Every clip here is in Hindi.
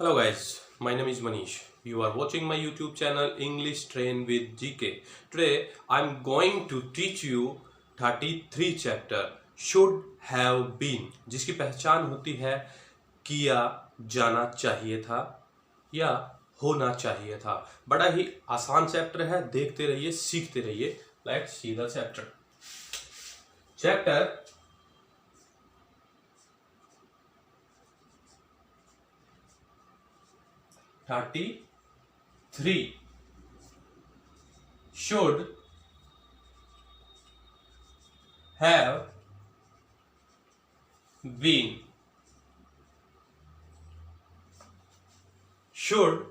Hello guys, my name is Manish. You are watching my YouTube channel English Train with GK. Today I'm going to teach you 33 chapter should have been, जिसकी पहचान होती है किया जाना चाहिए था या होना चाहिए था। बड़ा ही आसान चैप्टर है, देखते रहिए, सीखते रहिए। Let's see the chapter. Chapter 33 should have been. should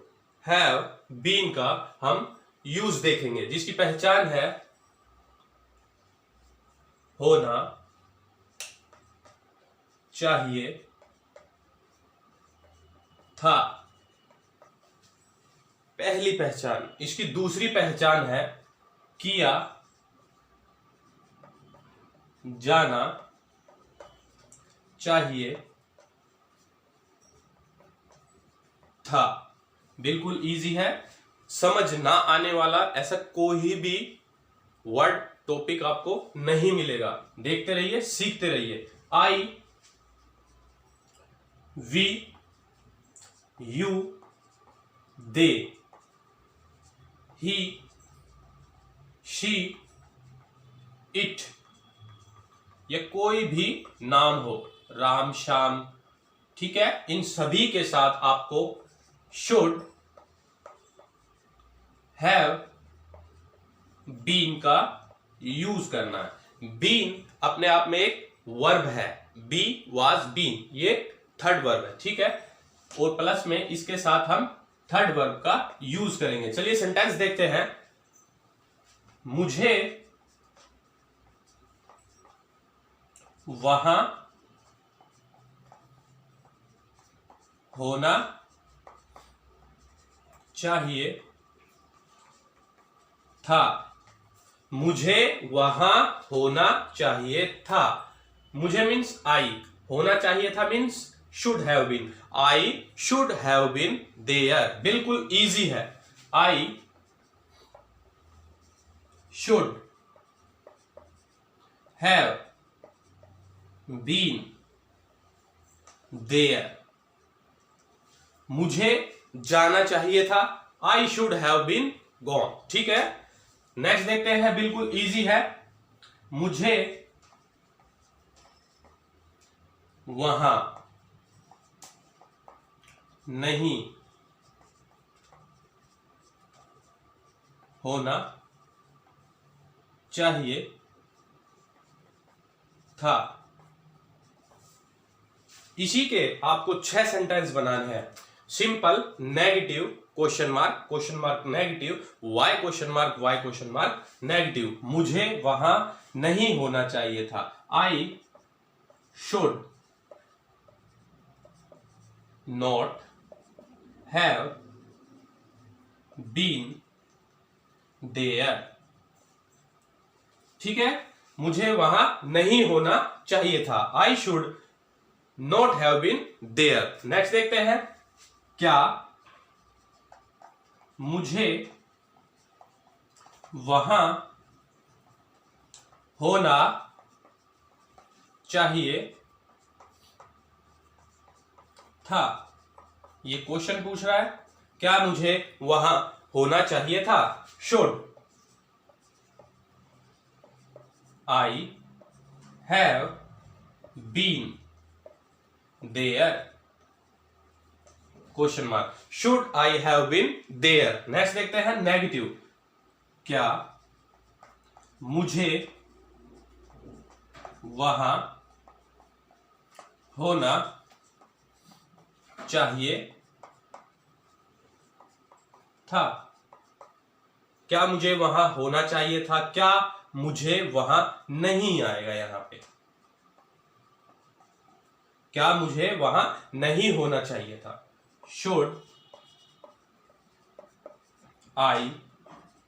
have been का हम यूज देखेंगे, जिसकी पहचान है होना चाहिए था। पहली पहचान। इसकी दूसरी पहचान है किया जाना चाहिए था। बिल्कुल इजी है, समझ ना आने वाला ऐसा कोई भी वर्ड टॉपिक आपको नहीं मिलेगा। देखते रहिए, सीखते रहिए। I, we, you, they, he, she, it, या कोई भी नाम हो, राम, श्याम, ठीक है, इन सभी के साथ आपको शुड हैव बीन का यूज करना है। बीन अपने आप में एक वर्ब है, बी वाज बीन, ये थर्ड वर्ब है, ठीक है, और प्लस में इसके साथ हम थर्ड वर्ब का यूज करेंगे। चलिए सेंटेंस देखते हैं। मुझे वहां होना चाहिए था। मुझे वहां होना चाहिए था। मुझे मीन्स आई, होना चाहिए था means should have been. I should have been there. बिल्कुल इजी है। I should have been there. मुझे जाना चाहिए था। I should have been gone. ठीक है, नेक्स्ट देखते हैं। बिल्कुल इजी है। मुझे वहां नहीं होना चाहिए था। इसी के आपको 6 सेंटेंस बनाने हैं। Simple, negative, question mark negative, why question mark negative. मुझे वहां नहीं होना चाहिए था। I should not have been there. ठीक है, मुझे वहां नहीं होना चाहिए था। I should not have been there. Next देखते हैं। क्या मुझे वहां होना चाहिए था? ये क्वेश्चन पूछ रहा है, क्या मुझे वहां होना चाहिए था? Should I have been there? Question mark. Should I have been there. Next देखते हैं, नेगेटिव। क्या मुझे वहां होना चाहिए था? क्या मुझे वहां होना चाहिए था? क्या मुझे वहां नहीं आएगा यहां पे? क्या मुझे वहां नहीं होना चाहिए था? Should I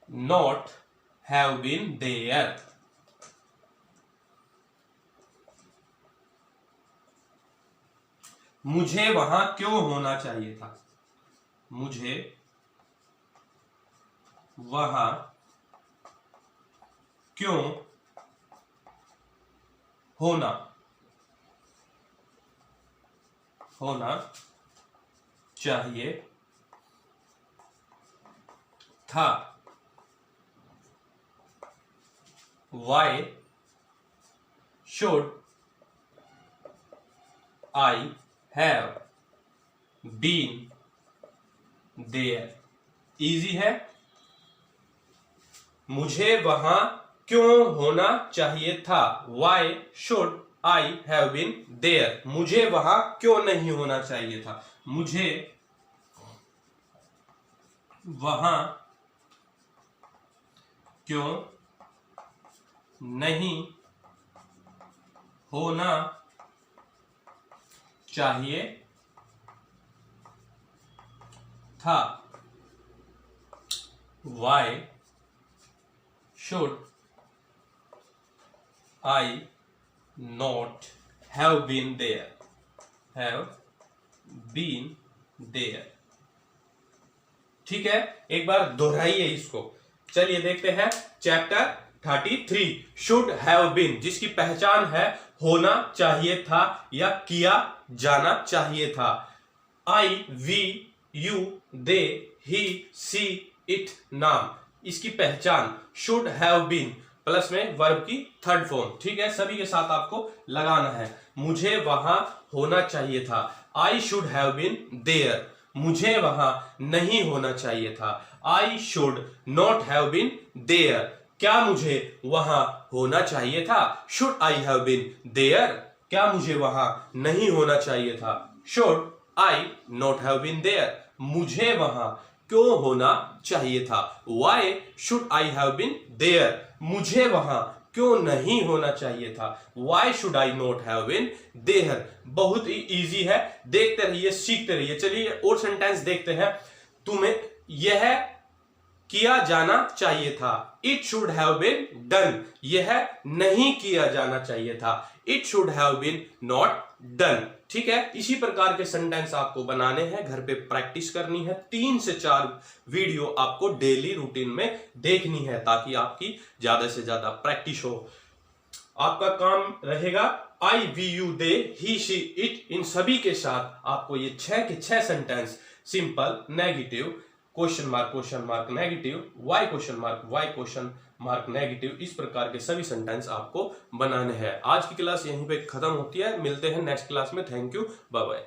not have been there? मुझे वहां क्यों होना चाहिए था? मुझे वहां क्यों होना चाहिए था। Why should I have been there? Easy है। मुझे वहां क्यों होना चाहिए था। Why should I have been there? मुझे वहां क्यों नहीं होना चाहिए था। मुझे वहां क्यों नहीं होना चाहिए था। Why should I not have been there? ठीक है, एक बार दोहराइए इसको। चलिए देखते हैं चैप्टर 33 शुड हैव बीन, जिसकी पहचान है होना चाहिए था या किया जाना चाहिए था। I, we, you, they, he, she, it नाम, इसकी पहचान शुड हैव बीन प्लस में वर्ब की थर्ड फॉर्म। ठीक है, सभी के साथ आपको लगाना है। मुझे वहां होना चाहिए था। I should have been there, मुझे वहां नहीं होना चाहिए था। I should not have been there, क्या मुझे वहां होना चाहिए था। Should I have been there, क्या मुझे वहां नहीं होना चाहिए था। Should I not have been there, मुझे वहां क्यों होना चाहिए था। Why should I have been there, मुझे वहां क्यों नहीं होना चाहिए था। Why should I not have been there. बहुत ही इजी है, देखते रहिए, सीखते रहिए। चलिए और सेंटेंस देखते हैं। तुम्हें यह किया जाना चाहिए था। It should have been done, यह नहीं किया जाना चाहिए था। It should have been not done. ठीक है, इसी प्रकार के सेंटेंस आपको बनाने हैं, घर पे प्रैक्टिस करनी है। 3 से 4 वीडियो आपको डेली रूटीन में देखनी है ताकि आपकी ज्यादा से ज्यादा प्रैक्टिस हो। आपका काम रहेगा I, we, you, they, he, she, it, इन सभी के साथ आपको ये 6 के 6 sentence simple, negative, question mark negative, why question mark negative, इस प्रकार के सभी सेंटेंस आपको बनाने हैं। आज की क्लास यहीं पे खत्म होती है, मिलते हैं नेक्स्ट क्लास में। Thank you, bye bye.